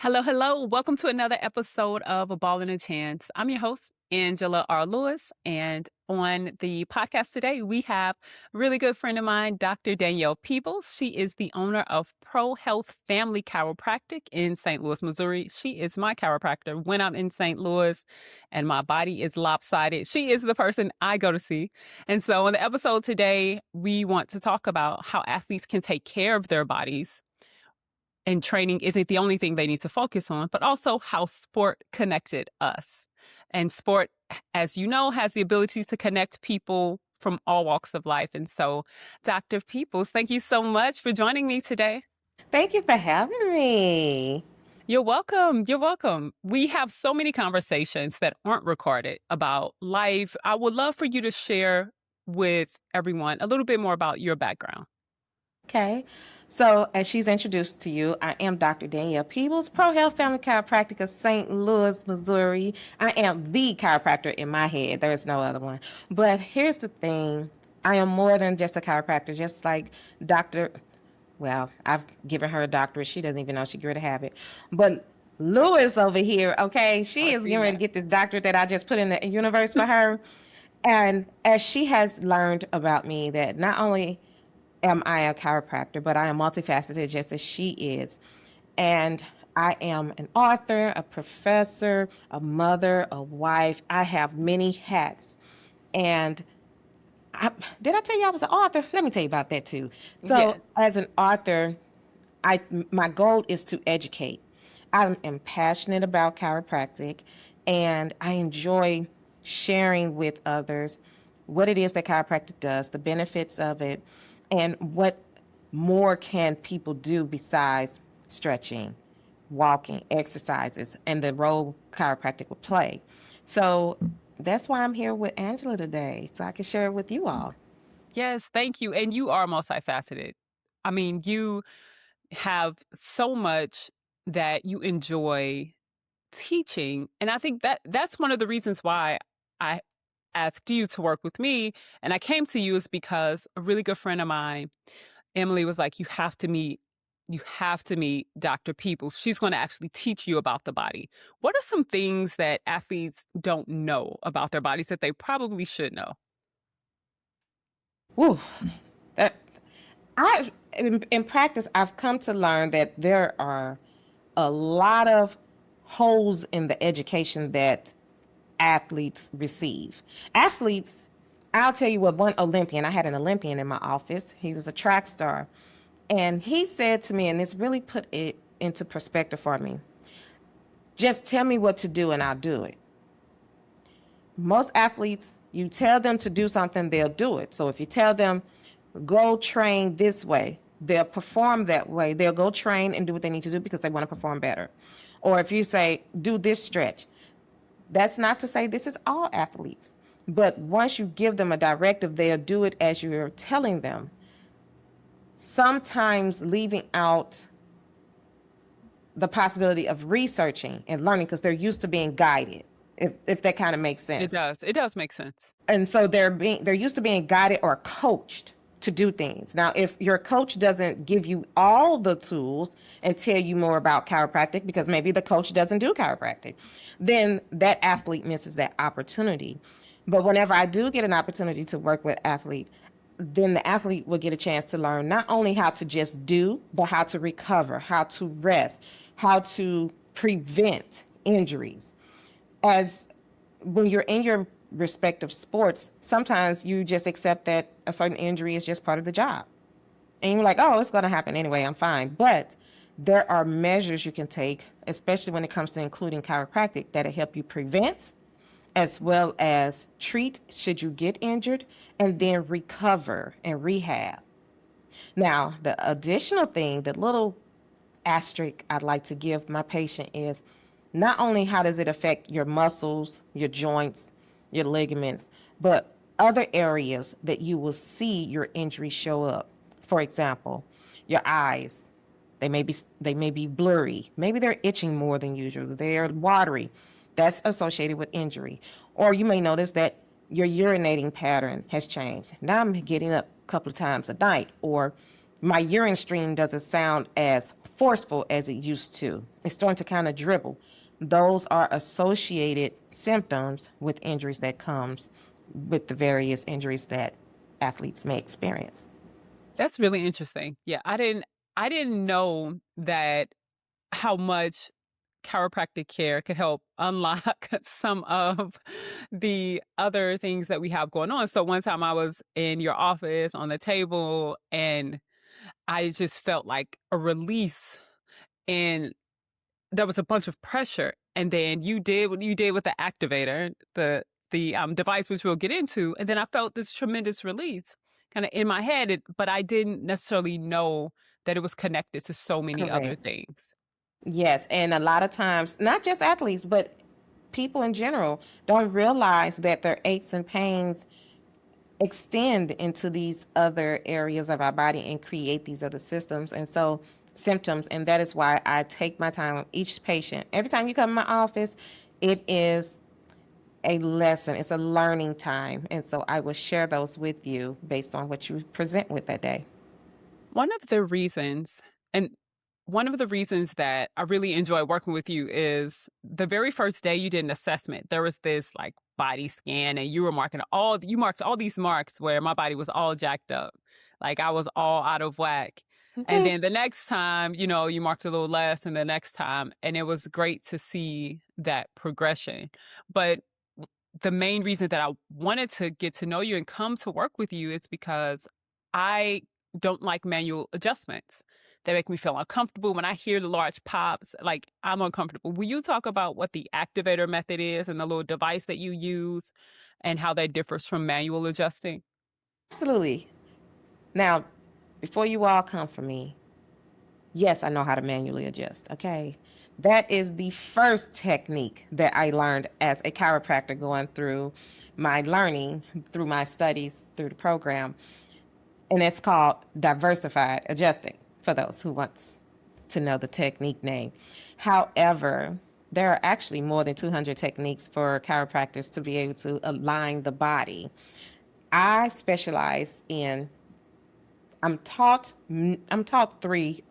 Hello, hello. Welcome to another episode of A Ball and a Chance. I'm your host, Angela R. Lewis. And on the podcast today, we have a really good friend of mine, Dr. Danielle Peebles. She is the owner of Pro Health Family Chiropractic in St. Louis, Missouri. She is my chiropractor when I'm in St. Louis and my body is lopsided. She is the person I go to see. And so on the episode today, we want to talk about how athletes can take care of their bodies and training isn't the only thing they need to focus on, but also how sport connected us. And sport, as you know, has the ability to connect people from all walks of life. And so, Dr. Peoples, thank you so much for joining me today. Thank you for having me. You're welcome. You're welcome. We have so many conversations that aren't recorded about life. I would love for you to share with everyone a little bit more about your background. Okay. So, as she's introduced to you, I am Dr. Danielle Peebles, Pro Health Family Chiropractic of St. Louis, Missouri. I am the chiropractor in my head. There is no other one. But here's the thing. I am more than just a chiropractor, just like I've given her a doctorate. She doesn't even know she grew to have it. But Lewis over here, okay, she is getting ready to get this doctorate that I just put in the universe for her. And as she has learned about me, that not only am I a chiropractor, but I am multifaceted just as she is. And I am an author, a professor, a mother, a wife. I have many hats. And did I tell you I was an author? Let me tell you about that too. So as an author, my goal is to educate. I am passionate about chiropractic, and I enjoy sharing with others what it is that chiropractic does, the benefits of it, and what more can people do besides stretching, walking, exercises, and the role chiropractic will play. So that's why I'm here with Angela today, so I can share it with you all. Yes, thank you. And you are multifaceted. I mean, you have so much that you enjoy teaching. And I think that that's one of the reasons why I asked you to work with me. And I came to you is because a really good friend of mine, Emily, was like, you have to meet Dr. Peoples. She's going to actually teach you about the body. What are some things that athletes don't know about their bodies that they probably should know? Woo. That in practice, I've come to learn that there are a lot of holes in the education that athletes receive. Athletes, I'll tell you what, one Olympian, I had an Olympian in my office. He was a track star. And he said to me, and this really put it into perspective for me, just tell me what to do and I'll do it. Most athletes, you tell them to do something, they'll do it. So if you tell them, go train this way, they'll perform that way. They'll go train and do what they need to do because they want to perform better. Or if you say, do this stretch, that's not to say this is all athletes. But once you give them a directive, they'll do it as you're telling them. Sometimes leaving out the possibility of researching and learning because they're used to being guided, if that kind of makes sense. It does. It does make sense. And so they're used to being guided or coached to do things. Now, if your coach doesn't give you all the tools and tell you more about chiropractic, because maybe the coach doesn't do chiropractic, then that athlete misses that opportunity. But whenever I do get an opportunity to work with athlete, then the athlete will get a chance to learn not only how to just do, but how to recover, how to rest, how to prevent injuries. As when you're in your respective sports, sometimes you just accept that a certain injury is just part of the job. And you're like, oh, it's going to happen anyway, I'm fine. But there are measures you can take, especially when it comes to including chiropractic, that'll help you prevent as well as treat should you get injured and then recover and rehab. Now, the additional thing, the little asterisk I'd like to give my patient is not only how does it affect your muscles, your joints, your ligaments, but other areas that you will see your injury show up. For example, your eyes, they may be blurry. Maybe they're itching more than usual. They're watery. That's associated with injury. Or you may notice that your urinating pattern has changed. Now I'm getting up a couple of times a night, or my urine stream doesn't sound as forceful as it used to. It's starting to kind of dribble. Those are associated symptoms with injuries that comes with the various injuries that athletes may experience. That's really interesting. Yeah, I didn't know that how much chiropractic care could help unlock some of the other things that we have going on. So one time I was in your office on the table and I just felt like a release, and there was a bunch of pressure. And then you did what you did with the activator, the device, which we'll get into. And then I felt this tremendous release kind of in my head, but I didn't necessarily know that it was connected to so many other Correct. things. Yes, and a lot of times, not just athletes, but people in general don't realize that their aches and pains extend into these other areas of our body and create these other systems. And so symptoms, and that is why I take my time with each patient. Every time you come in my office, it is a lesson. It's a learning time. And so I will share those with you based on what you present with that day. One of the reasons, and one of the reasons that I really enjoy working with you is the very first day you did an assessment, there was this like body scan and you marked all these marks where my body was all jacked up. Like I was all out of whack. And then the next time, you marked a little less and the next time, and it was great to see that progression. But the main reason that I wanted to get to know you and come to work with you is because I don't like manual adjustments. They make me feel uncomfortable. When I hear the large pops, like I'm uncomfortable. Will you talk about what the activator method is and the little device that you use and how that differs from manual adjusting? Absolutely. Now, before you all come for me, yes, I know how to manually adjust. Okay. That is the first technique that I learned as a chiropractor going through my learning, through my studies, through the program. And it's called diversified adjusting for those who wants to know the technique name. However, there are actually more than 200 techniques for chiropractors to be able to align the body. I specialize in I'm taught three.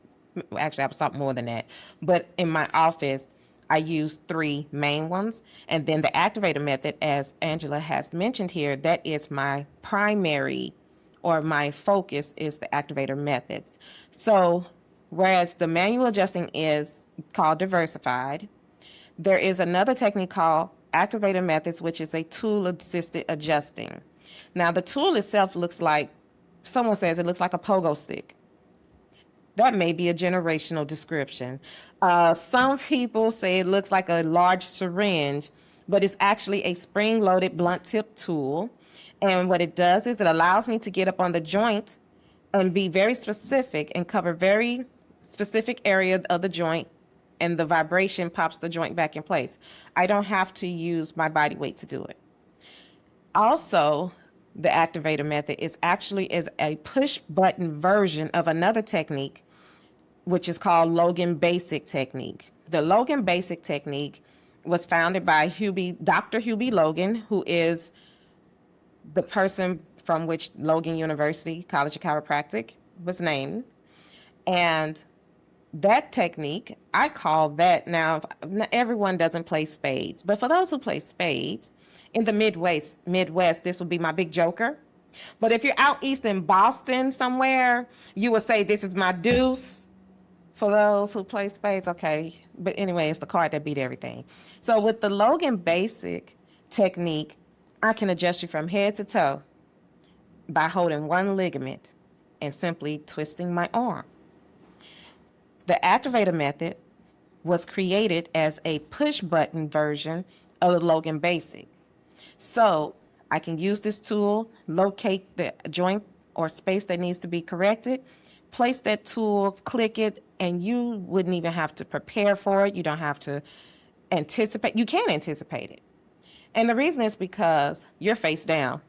Actually, I was taught more than that. But in my office, I use three main ones. And then the activator method, as Angela has mentioned here, that is my primary or my focus is the activator methods. So, whereas the manual adjusting is called diversified, there is another technique called activator methods, which is a tool assisted adjusting. Now, the tool itself looks like, someone says it looks like a pogo stick. That may be a generational description. Some people say it looks like a large syringe, but it's actually a spring loaded blunt tip tool. And what it does is it allows me to get up on the joint and be very specific and cover very specific area of the joint, and the vibration pops the joint back in place. I don't have to use my body weight to do it. Also, the activator method is a push button version of another technique, which is called Logan Basic Technique. The Logan Basic Technique was founded by Dr. Hubie Logan, who is the person from which Logan University College of Chiropractic was named. And that technique, I call that, now everyone doesn't play spades, but for those who play spades, in the Midwest, this would be my big joker. But if you're out east in Boston somewhere, you would say this is my deuce. For those who play spades, okay. But anyway, it's the card that beat everything. So with the Logan Basic technique, I can adjust you from head to toe by holding one ligament and simply twisting my arm. The activator method was created as a push button version of the Logan Basic. So I can use this tool, locate the joint or space that needs to be corrected, place that tool, click it, and you wouldn't even have to prepare for it. You don't have to anticipate. You can anticipate it. And the reason is because you're face down.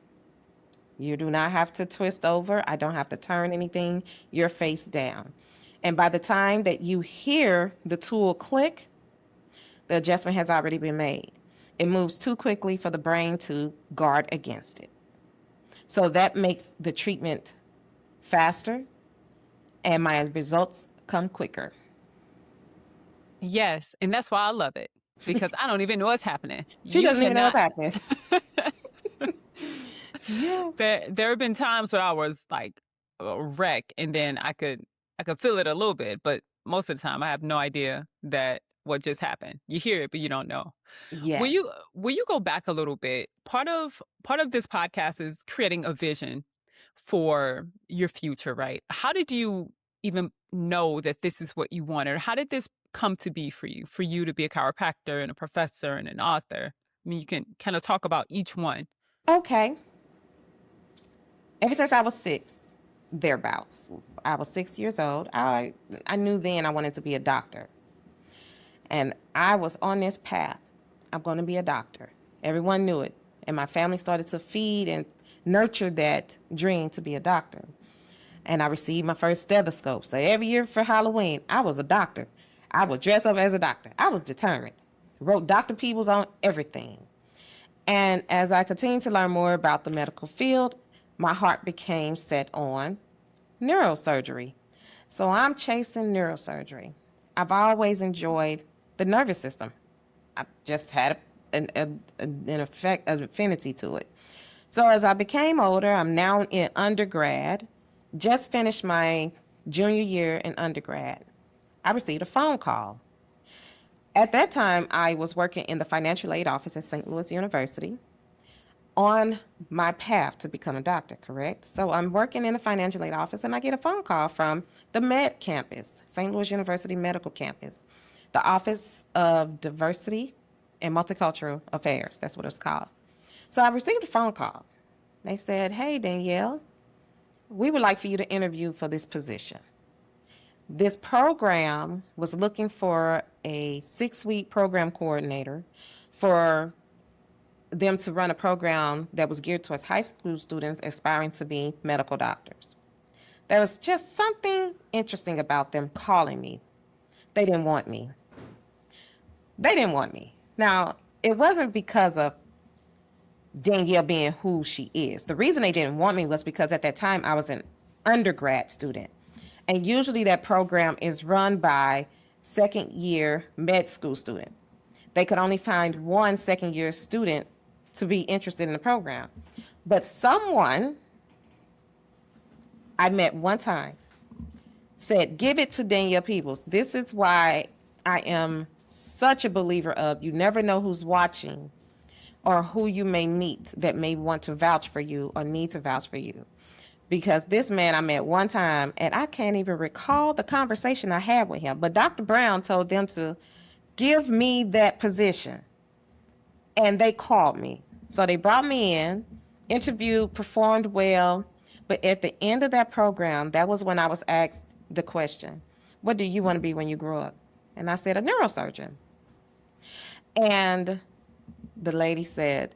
You do not have to twist over. I don't have to turn anything. You're face down. And by the time that you hear the tool click, the adjustment has already been made. It moves too quickly for the brain to guard against it. So that makes the treatment faster and my results come quicker. Yes, and that's why I love it, because I don't even know what's happening. She You doesn't even know what's cannot. happening. Yes. There have been times where I was like a wreck, and then I could feel it a little bit, but most of the time I have no idea that what just happened. You hear it, but you don't know. Will Yes. you go back a little bit? Part of this podcast is creating a vision for your future, right? How did you even know that this is what you wanted? How did this come to be for you to be a chiropractor and a professor and an author? I mean, you can kind of talk about each one. Okay. Ever since I was 6, thereabouts, I was 6 years old. I knew then I wanted to be a doctor, and I was on this path. I'm going to be a doctor. Everyone knew it, and my family started to feed and nurture that dream to be a doctor. And I received my first stethoscope. So every year for Halloween, I was a doctor. I would dress up as a doctor. I was determined. Wrote Dr. Peebles on everything. And as I continued to learn more about the medical field, my heart became set on neurosurgery. So I'm chasing neurosurgery. I've always enjoyed the nervous system. I just had an affinity to it. So as I became older, I'm now in undergrad, just finished my junior year in undergrad. I received a phone call. At that time, I was working in the financial aid office at St. Louis University on my path to become a doctor, correct? So I'm working in the financial aid office and I get a phone call from the Med campus, St. Louis University Medical Campus, the Office of Diversity and Multicultural Affairs. That's what it's called. So I received a phone call. They said, "Hey, Danielle, we would like for you to interview for this position." This program was looking for a 6-week program coordinator for them to run a program that was geared towards high school students aspiring to be medical doctors. There was just something interesting about them calling me. They didn't want me. They didn't want me. Now, it wasn't because of Danielle being who she is. The reason they didn't want me was because at that time I was an undergrad student. And usually that program is run by second year med school student. They could only find one second year student to be interested in the program. But someone I met one time said, "Give it to Danielle Peebles." This is why I am such a believer of you never know who's watching or who you may meet that may want to vouch for you or need to vouch for you. Because this man I met one time, and I can't even recall the conversation I had with him, but Dr. Brown told them to give me that position. And they called me. So they brought me in, interviewed, performed well. But at the end of that program, that was when I was asked the question, "What do you want to be when you grow up?" And I said, "A neurosurgeon." And the lady said,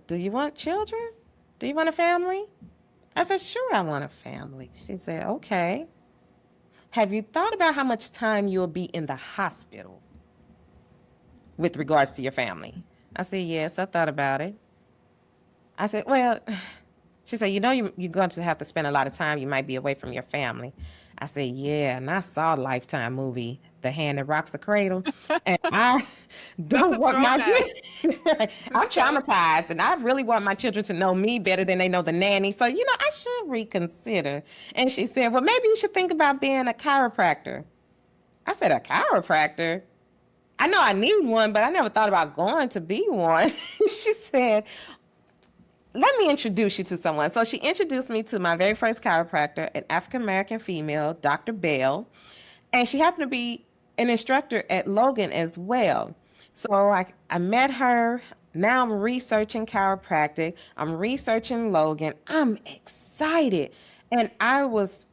"Do you want children? Do you want a family?" I said, "Sure, I want a family." She said, "Okay. Have you thought about how much time you'll be in the hospital with regards to your family?" I said, "Yes, I thought about it." I said, "Well," she said, you're going to have to spend a lot of time. You might be away from your family." I said, "Yeah, and I saw a Lifetime movie, The Hand That Rocks the Cradle, and I That's don't a want my throwback. children. I'm traumatized, and I really want my children to know me better than they know the nanny. So, I should reconsider." And she said, "Well, maybe you should think about being a chiropractor." I said, "A chiropractor? I know I need one, but I never thought about going to be one." She said, "Let me introduce you to someone." So she introduced me to my very first chiropractor, an African American female, Dr. Bell. And she happened to be an instructor at Logan as well. So I met her. Now I'm researching chiropractic. I'm researching Logan. I'm excited. And I was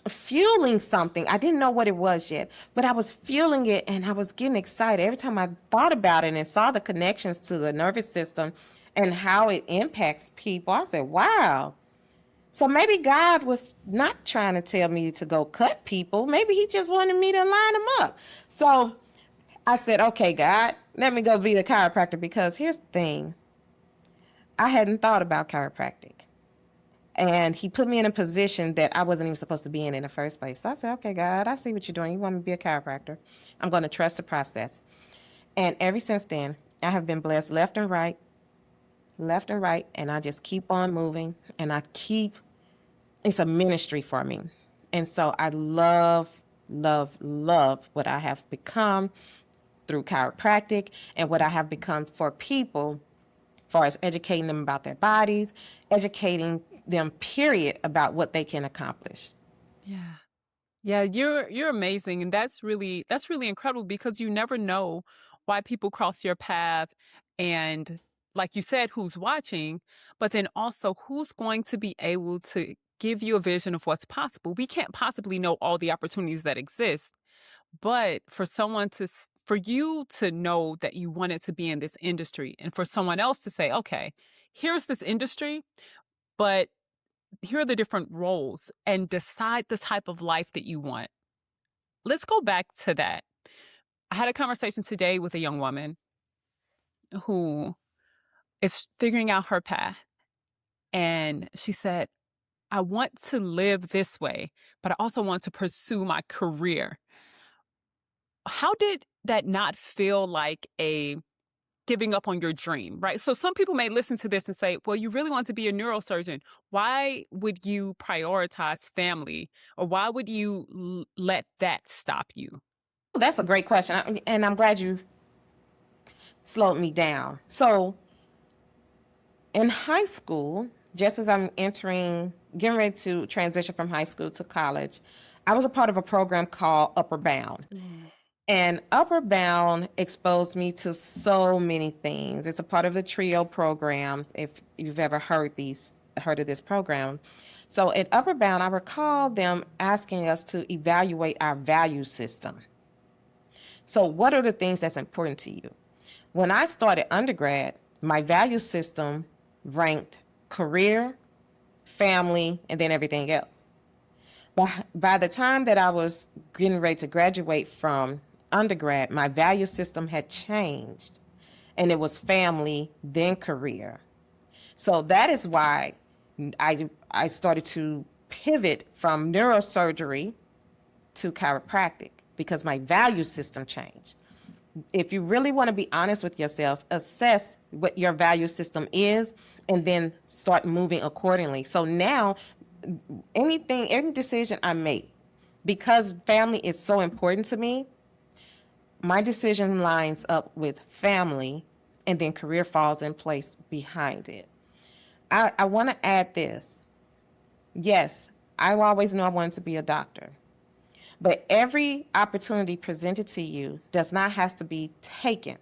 fueling something. I didn't know what it was yet, but I was fueling it and I was getting excited. Every time I thought about it and saw the connections to the nervous system and how it impacts people, I said, wow. So maybe God was not trying to tell me to go cut people. Maybe he just wanted me to line them up. So I said, "Okay, God, let me go be the chiropractor," because here's the thing. I hadn't thought about chiropractic. And he put me in a position that I wasn't even supposed to be in the first place. So I said, okay, God, I see what you're doing. You want me to be a chiropractor. I'm going to trust the process. And ever since then, I have been blessed left and right. And I just keep on moving. And it's a ministry for me. And so I love what I have become through chiropractic and what I have become for people, as far as educating them about their bodies, educating them, period, about what they can accomplish. Yeah. Yeah, you're amazing, and that's really incredible because you never know why people cross your path, and like you said, who's watching, but then also who's going to be able to give you a vision of what's possible. We can't possibly know all the opportunities that exist, but for you to know that you wanted to be in this industry, and for someone else to say, okay, here's this industry, but here are the different roles, and decide the type of life that you want. Let's go back to that. I had a conversation today with a young woman who is figuring out her path. And she said, I want to live this way, but I also want to pursue my career. How did that not feel like a giving up on your dream, right? So some people may listen to this and say, well, you really want to be a neurosurgeon. Why would you prioritize family, or why would you let that stop you? That's a great question. And I'm glad you slowed me down. So in high school, just as I'm getting ready to transition from high school to college, I was a part of a program called Upper Bound. And Upper Bound exposed me to so many things. It's a part of the TRIO programs, if you've ever heard of this program. So at Upper Bound, I recall them asking us to evaluate our value system. So what are the things that's important to you? When I started undergrad, my value system ranked career, family, and then everything else. But by the time that I was getting ready to graduate from undergrad, my value system had changed, and it was family, then career. So that is why I started to pivot from neurosurgery to chiropractic, because my value system changed. If you really want to be honest with yourself, assess what your value system is and then start moving accordingly. So now, any decision I make, because family is so important to me, my decision lines up with family, and then career falls in place behind it. I want to add this. Yes, I always knew I wanted to be a doctor. But every opportunity presented to you does not have to be taken.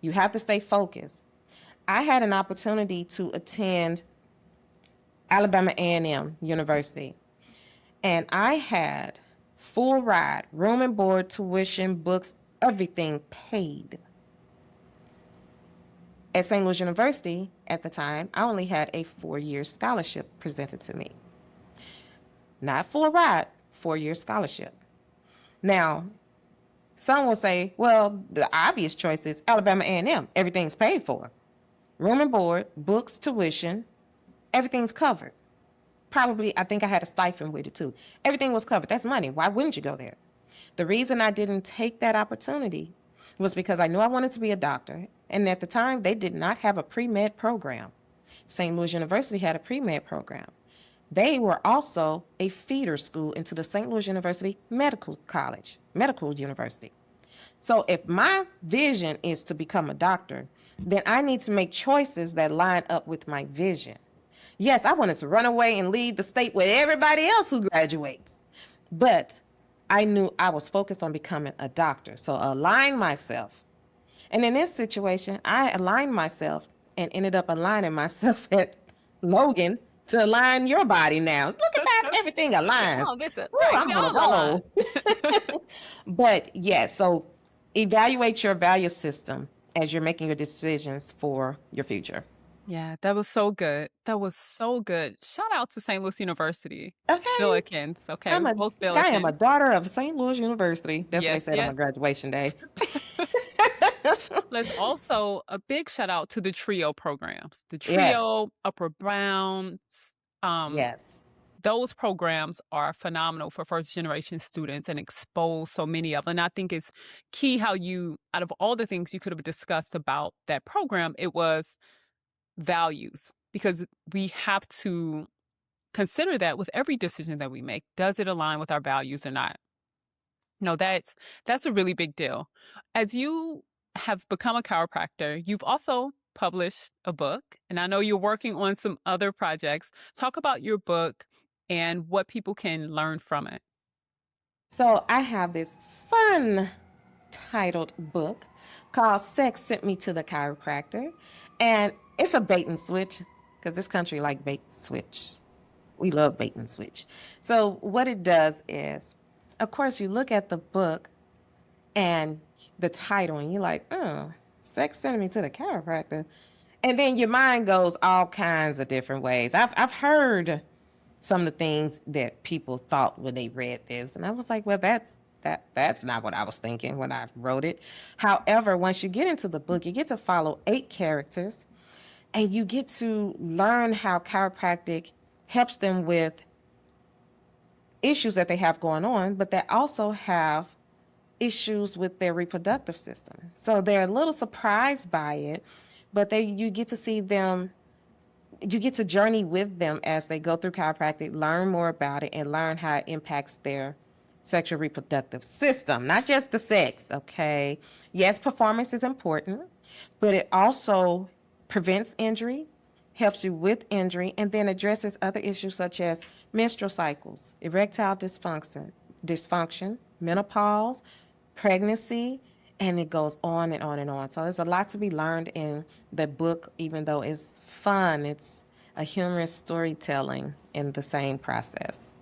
You have to stay focused. I had an opportunity to attend Alabama A&M University, and I had full ride, room and board, tuition, books, everything paid. At St. Louis University at the time, I only had a 4-year scholarship presented to me. Not full ride, 4-year scholarship. Now, some will say, well, the obvious choice is Alabama A&M. Everything's paid for. Room and board, books, tuition, everything's covered. Probably, I think I had a stipend with it too. Everything was covered. That's money. Why wouldn't you go there? The reason I didn't take that opportunity was because I knew I wanted to be a doctor. And at the time, they did not have a pre-med program. St. Louis University had a pre-med program. They were also a feeder school into the St. Louis University Medical University. So if my vision is to become a doctor, then I need to make choices that line up with my vision. Yes, I wanted to run away and leave the state with everybody else who graduates. But I knew I was focused on becoming a doctor. So align myself. And in this situation, I aligned myself and ended up aligning myself at Logan to align your body now. Look at that, everything aligns. Oh, this is Ooh, right. I'm We on a all align. roll. But yes, so evaluate your value system as you're making your decisions for your future. Yeah, that was so good. That was so good. Shout out to St. Louis University. Okay. Billikens. Okay, we're both I am a Billikens. daughter of St. Louis University. That's what they Yes, said on my yes. graduation day. Let's also a big shout out to the TRIO programs. The Yes. TRIO, Upper Bound, Yes. Those programs are phenomenal for first generation students and expose so many of them. And I think it's key how you, out of all the things you could have discussed about that program, it was values, because we have to consider that with every decision that we make. Does it align with our values or not? No, that's a really big deal. As you have become a chiropractor, you've also published a book, and I know you're working on some other projects. Talk about your book and what people can learn from it. So I have this fun titled book called Sex Sent Me to the Chiropractor. And it's a bait and switch because this country like bait and switch. We love bait and switch. So what it does is, of course, you look at the book and the title and you're like, oh, sex sent me to the chiropractor. And then your mind goes all kinds of different ways. I've heard some of the things that people thought when they read this. And I was like, well, that's not what I was thinking when I wrote it. However, once you get into the book, you get to follow 8 characters and you get to learn how chiropractic helps them with issues that they have going on, but that also have issues with their reproductive system. So they're a little surprised by it, but you get to see them, you get to journey with them as they go through chiropractic, learn more about it, and learn how it impacts their sexual reproductive system, not just the sex, okay? Yes, performance is important, but it also prevents injury, helps you with injury, and then addresses other issues such as menstrual cycles, erectile dysfunction, menopause, pregnancy, and it goes on and on and on. So there's a lot to be learned in the book, even though it's fun. It's a humorous storytelling in the same process.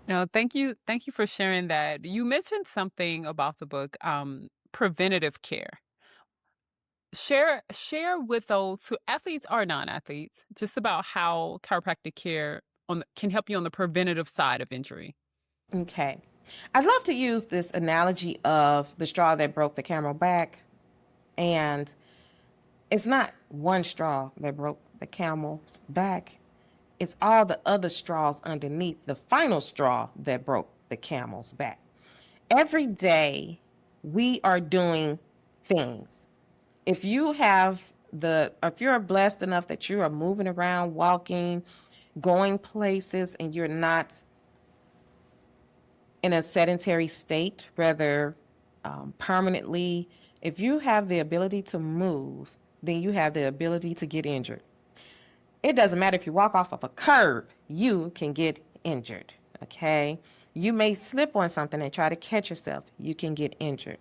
No, thank you for sharing that. You mentioned something about the book, preventative care. Share with those who, athletes or non-athletes, just about how chiropractic care can help you on the preventative side of injury. Okay. I'd love to use this analogy of the straw that broke the camel back. And it's not one straw that broke the camel's back, it's all the other straws underneath the final straw that broke the camel's back. Every day, we are doing things. If you have if you're blessed enough that you are moving around, walking, going places, and you're not in a sedentary state, rather permanently, if you have the ability to move, then you have the ability to get injured. It doesn't matter if you walk off of a curb, you can get injured, okay? You may slip on something and try to catch yourself. You can get injured.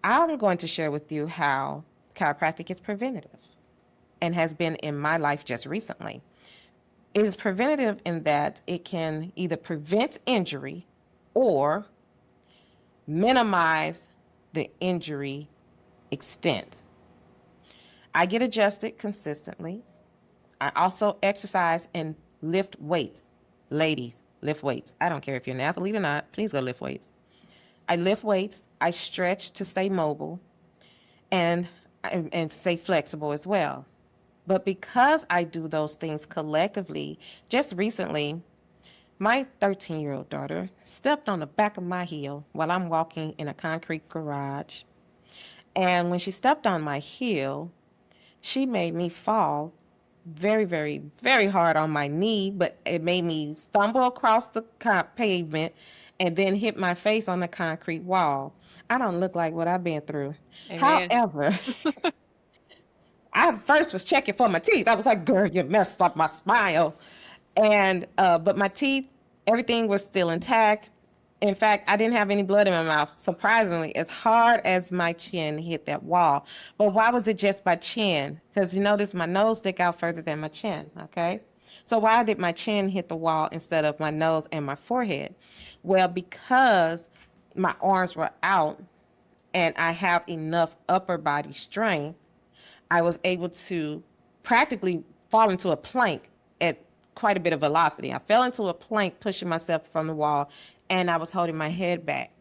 I'm going to share with you how chiropractic is preventative and has been in my life just recently. It is preventative in that it can either prevent injury or minimize the injury extent. I get adjusted consistently. I also exercise and lift weights. Ladies, lift weights. I don't care if you're an athlete or not. Please go lift weights. I lift weights. I stretch to stay mobile and stay flexible as well. But because I do those things collectively, just recently, my 13-year-old daughter stepped on the back of my heel while I'm walking in a concrete garage. And when she stepped on my heel, she made me fall very, very, very hard on my knee, but it made me stumble across the pavement and then hit my face on the concrete wall. I don't look like what I've been through. Amen. However, I first was checking for my teeth. I was like, girl, you messed up my smile. And, but my teeth, everything was still intact. In fact, I didn't have any blood in my mouth, surprisingly, as hard as my chin hit that wall. But why was it just my chin? Because you notice my nose stick out further than my chin, okay? So why did my chin hit the wall instead of my nose and my forehead? Well, because my arms were out and I have enough upper body strength, I was able to practically fall into a plank at quite a bit of velocity. I fell into a plank pushing myself from the wall, and I was holding my head back.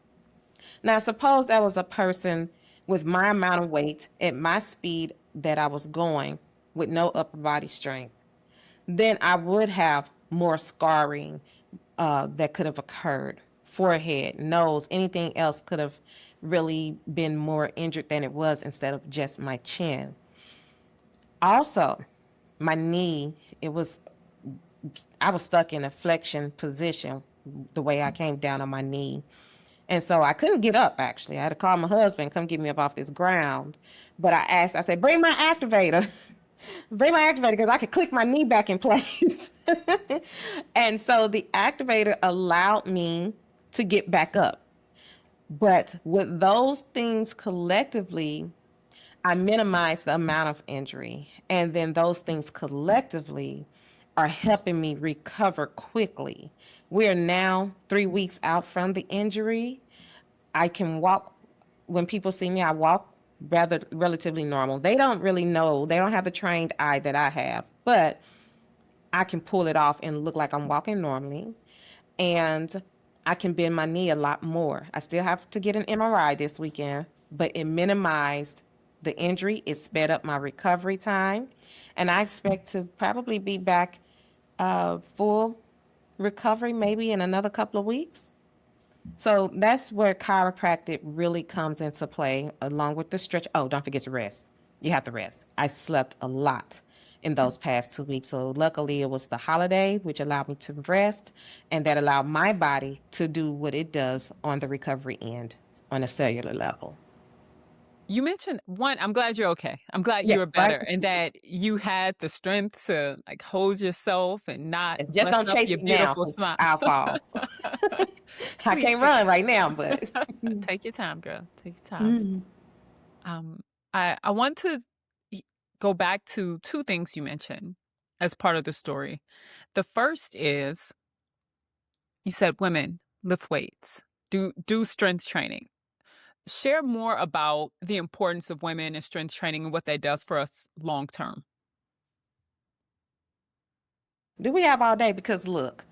Now, suppose that was a person with my amount of weight at my speed that I was going with no upper body strength. Then I would have more scarring that could have occurred. Forehead, nose, anything else could have really been more injured than it was instead of just my chin. Also, my knee, I was stuck in a flexion position the way I came down on my knee. And so I couldn't get up, actually. I had to call my husband, come get me up off this ground. But I said, bring my activator. Bring my activator because I could click my knee back in place. And so the activator allowed me to get back up. But with those things collectively, I minimize the amount of injury. And then those things collectively are helping me recover quickly. We are now 3 weeks out from the injury. I can walk. When people see me, I walk relatively normal. They don't really know. They don't have the trained eye that I have, but I can pull it off and look like I'm walking normally. And I can bend my knee a lot more. I still have to get an MRI this weekend, but it minimized the injury. It sped up my recovery time. And I expect to probably be back full recovery maybe in another couple of weeks. So that's where chiropractic really comes into play, along with the stretch. Oh, don't forget to rest. You have to rest. I slept a lot in those past 2 weeks. So luckily it was the holiday, which allowed me to rest, and that allowed my body to do what it does on the recovery end on a cellular level. You mentioned one, I'm glad you're okay. I'm glad Yeah, you're right. better and that you had the strength to like hold yourself and not Just mess don't up chase your me now, beautiful 'cause smile. I'll fall. I can't run right now, but Take your time, girl. Take your time. Mhm. Um, I want to go back to two things you mentioned as part of the story. The first is you said women lift weights, do strength training. Share more about the importance of women and strength training and what that does for us long term. Do we have all day? Because look,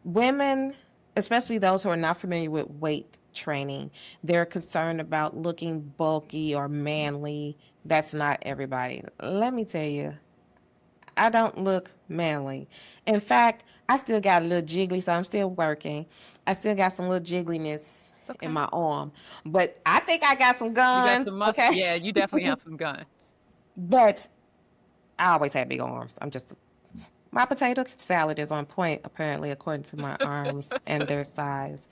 women, especially those who are not familiar with weight training, they're concerned about looking bulky or manly. That's not everybody. Let me tell you, I don't look manly. In fact, I still got a little jiggly, so I'm still working. I still got some little jiggliness in Okay. my arm, but I think I got some You got guns, some muscle. okay? Yeah, you definitely have some guns. But I always had big arms. My potato salad is on point, apparently, according to my arms and their size.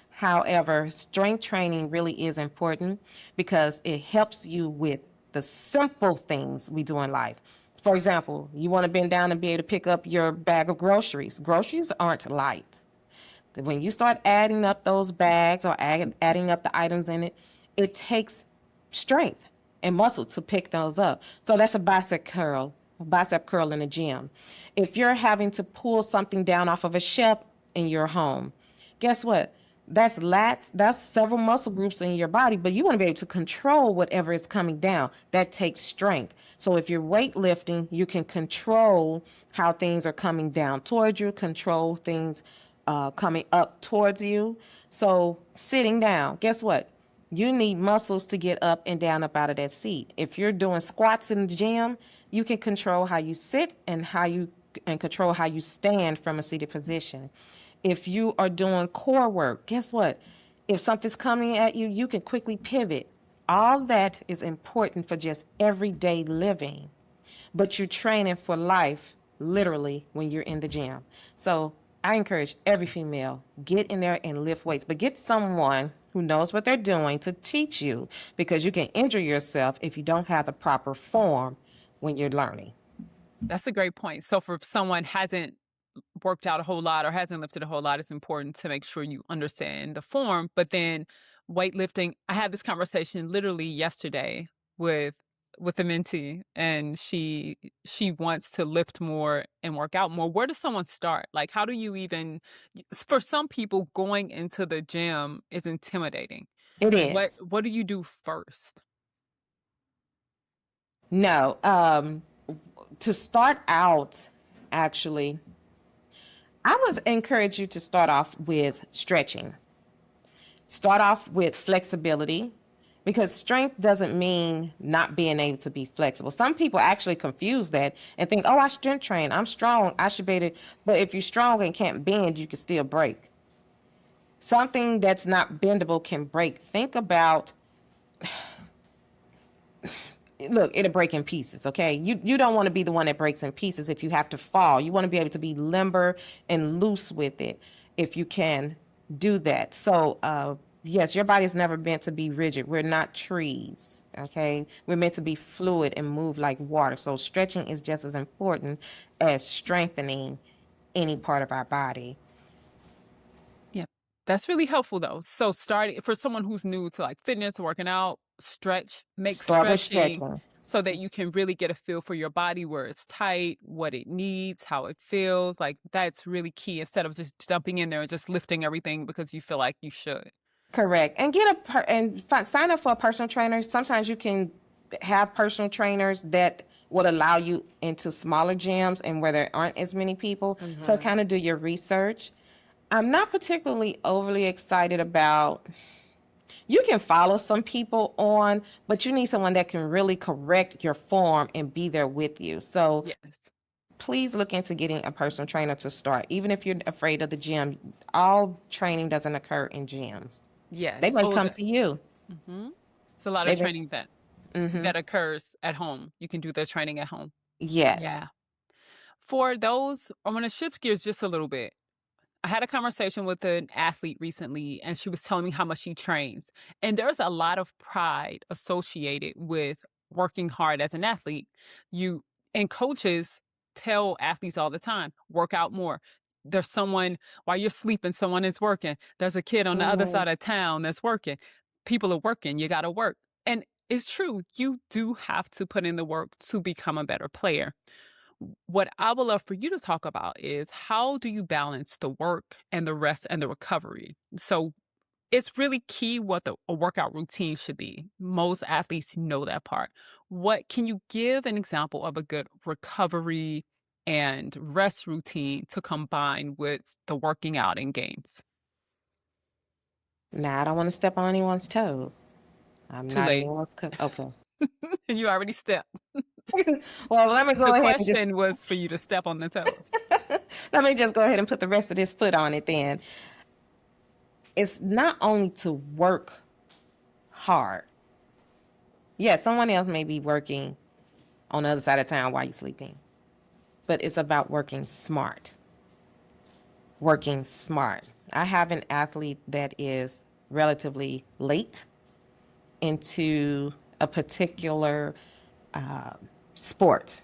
However, strength training really is important because it helps you with the simple things we do in life. For example, you want to bend down and be able to pick up your bag of groceries. Groceries aren't light. When you start adding up those bags or adding up the items in it, it takes strength and muscle to pick those up. So that's a bicep curl in the gym. If you're having to pull something down off of a shelf in your home, guess what? That's lats, that's several muscle groups in your body, but you want to be able to control whatever is coming down. That takes strength. So if you're weightlifting, you can control how things are coming down towards you, control things coming up towards you. So sitting down, guess what? You need muscles to get up and down up out of that seat. If you're doing squats in the gym, you can control how you sit and control how you stand from a seated position. If you are doing core work, guess what? If something's coming at you, you can quickly pivot. All that is important for just everyday living, but you're training for life literally when you're in the gym. So I encourage every female, get in there and lift weights, but get someone who knows what they're doing to teach you, because you can injure yourself if you don't have the proper form when you're learning. That's a great point. So for someone hasn't worked out a whole lot or hasn't lifted a whole lot, it's important to make sure you understand the form. But then weightlifting, I had this conversation literally yesterday with a mentee, and she wants to lift more and work out more. Where does someone start? Like, how do you even, for some people, going into the gym is intimidating. It Like, is. what do you do first? No, to start out, actually, I would encourage you to start off with stretching. Start off with flexibility because strength doesn't mean not being able to be flexible. Some people actually confuse that and think, oh, I strength train, I'm strong, I should be able to. But if you're strong and can't bend, you can still break. Something that's not bendable can break. Think about, look, it'll break in pieces, okay? You don't want to be the one that breaks in pieces if you have to fall. You want to be able to be limber and loose with it if you can do that. So, yes, your body is never meant to be rigid. We're not trees, okay? We're meant to be fluid and move like water. So, stretching is just as important as strengthening any part of our body. Yeah. That's really helpful though. So starting for someone who's new to like fitness, working out, make Start with stretching stretching. so that you can really get a feel for your body, where it's tight, what it needs, how it feels. Like that's really key instead of just jumping in there and just lifting everything because you feel like you should. Correct. And sign up for a personal trainer. Sometimes you can have personal trainers that would allow you into smaller gyms and where there aren't as many people. So kind of do your research. I'm not particularly overly excited about, you can follow some people on, but you need someone that can really correct your form and be there with you. So Yes. please look into getting a personal trainer to start. Even if you're afraid of the gym, all training doesn't occur in gyms. They Yes. may Oh, come to you. it's a lot of They may, training that occurs at home. You can do the training at home. yes. Yeah. For those, I'm going to shift gears just a little bit. I had a conversation with an athlete recently, and she was telling me how much she trains. And there's a lot of pride associated with working hard as an athlete. You and coaches tell athletes all the time, work out more. There's someone while you're sleeping, someone is working. There's a kid on the other Mhm. side of town that's working. People are working. You got to work. And it's true. You do have to put in the work to become a better player. What I would love for you to talk about is how do you balance the work and the rest and the recovery? So it's really key what a workout routine should be. Most athletes know that part. What can you give an example of a good recovery and rest routine to combine with the working out in games? Now, I don't want to step on anyone's toes. I'm Too not late. anyone's okay. And you already stepped. Well, let me The go ahead and just question was for you to step on the toes. let me just go ahead and put the rest of this foot on it then. It's not only to work hard. Yeah, someone else may be working on the other side of town while you're sleeping, but it's about working smart. Working smart. I have an athlete that is relatively late into a particular sport.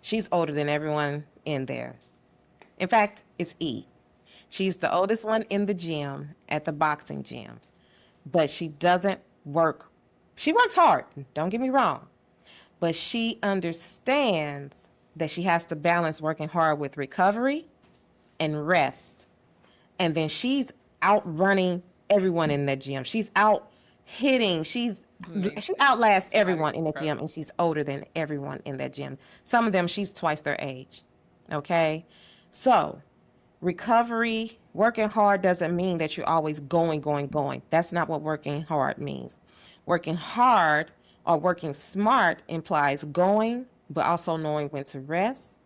She's older than everyone in there. In fact, it's E. She's the oldest one in the gym at the boxing gym, but she doesn't work. She works hard, don't get me wrong, but she understands that she has to balance working hard with recovery and rest. And then she's outrunning everyone in that gym. She's out hitting. She Amazing. outlasts That is everyone in the gym, incredible. and she's older than everyone in that gym. Some of them, she's twice their age. Okay, so recovery, working hard doesn't mean that you're always going, going, going. That's not what working hard means. Working hard or working smart implies going, but also knowing when to rest,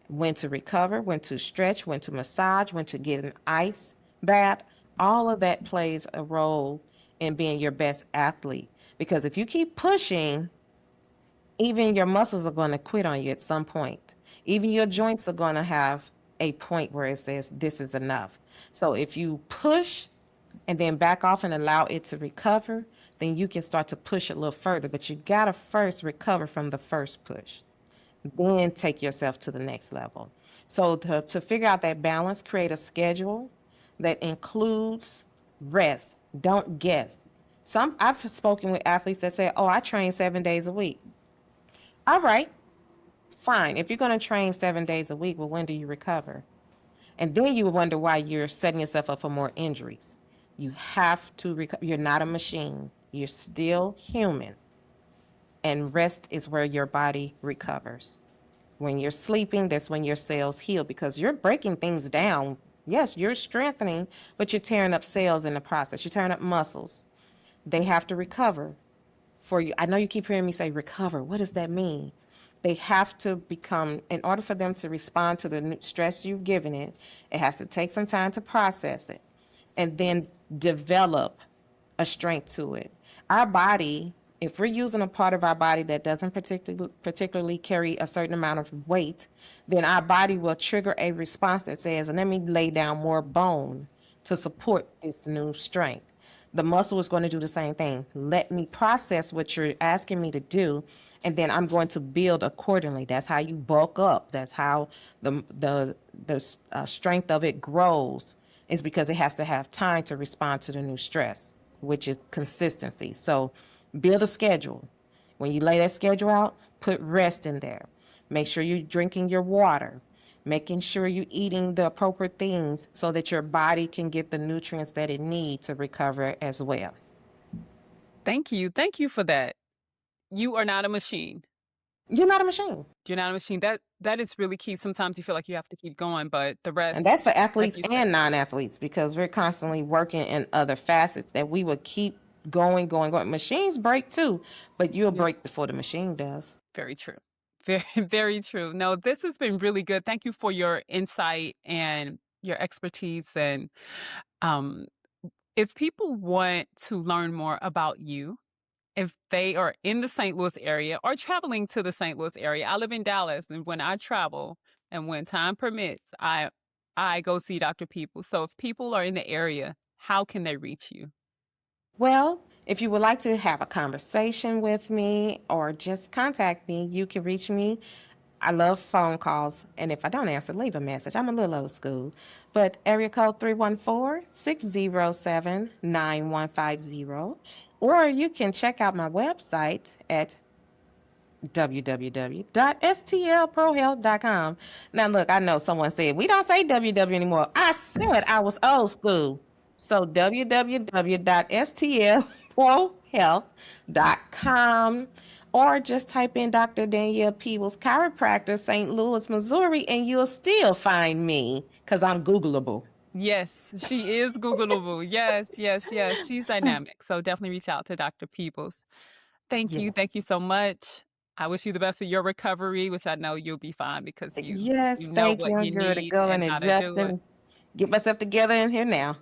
when to recover, when to stretch, when to massage, when to get an ice bath. All of that plays a role in being your best athlete. Because if you keep pushing, even your muscles are going to quit on you at some point. Even your joints are going to have a point where it says, this is enough. So if you push and then back off and allow it to recover, then you can start to push a little further. But you got to first recover from the first push, then take yourself to the next level. So to figure out that balance, create a schedule that includes rest. Don't guess. I've spoken with athletes that say, "Oh, I train 7 days a week." All right, fine. If you're going to train 7 days a week, well, when do you recover? And then you wonder why you're setting yourself up for more injuries. You have to recover. You're not a machine. You're still human. And rest is where your body recovers. When you're sleeping, that's when your cells heal because you're breaking things down. Yes, you're strengthening, but you're tearing up cells in the process. You're tearing up muscles. they have to recover for you. I know you keep hearing me say recover. What does that mean? They have to become, in order for them to respond to the stress you've given it, it has to take some time to process it and then develop a strength to it. Our body, if we're using a part of our body that doesn't particularly carry a certain amount of weight, then our body will trigger a response that says, let me lay down more bone to support this new strength. The muscle is going to do the same thing. Let me process what you're asking me to do, and then I'm going to build accordingly. That's how you bulk up. That's how the strength of it grows. Is because it has to have time to respond to the new stress, which is consistency. So build a schedule. When you lay that schedule out, put rest in there. Make sure you're drinking your water, making sure you're eating the appropriate things so that your body can get the nutrients that it needs to recover as well. Thank you. Thank you for that. You are not a machine. You're not a machine. You're not a machine. That is really key. Sometimes you feel like you have to keep going, but the And rest, that's for like athletes you said, and non-athletes, because we're constantly working in other facets that we will keep going. Machines break too, but you'll yeah, break before the machine does. very true. Very, very true. No, this has been really good. Thank you for your insight and your expertise. And um, if people want to learn more about you, if they are in the St. Louis area or traveling to the St. Louis area, I live in Dallas, and when I travel and when time permits, I go see Dr. People. So if people are in the area, how can they reach you? Well, if you would like to have a conversation with me or just contact me, you can reach me. I love phone calls, and if I don't answer, leave a message. I'm a little old school. But area code 314-607-9150. Or you can check out my website at www.stlprohealth.com. Now, look, I know someone said, we don't say www anymore. I said I was old school. So, www.stlprohealth.com, or just type in Dr. Danielle Peebles, chiropractor, St. Louis, Missouri, and you'll still find me because I'm Googleable. Yes, she is Googleable. Yes, yes, yes. She's dynamic. So definitely reach out to Dr. Peebles. Thank you. Yes. Thank you so much. I wish you the best with your recovery, which I know you'll be fine because you Yes, know thank what you. I'm you good to need go and and how to adjust do it. and get myself together in here now.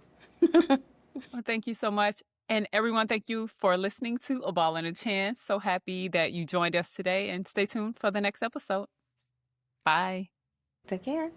Well, thank you so much. And everyone, thank you for listening to A Ball and a Chance. So happy that you joined us today, and stay tuned for the next episode. Bye. Take care.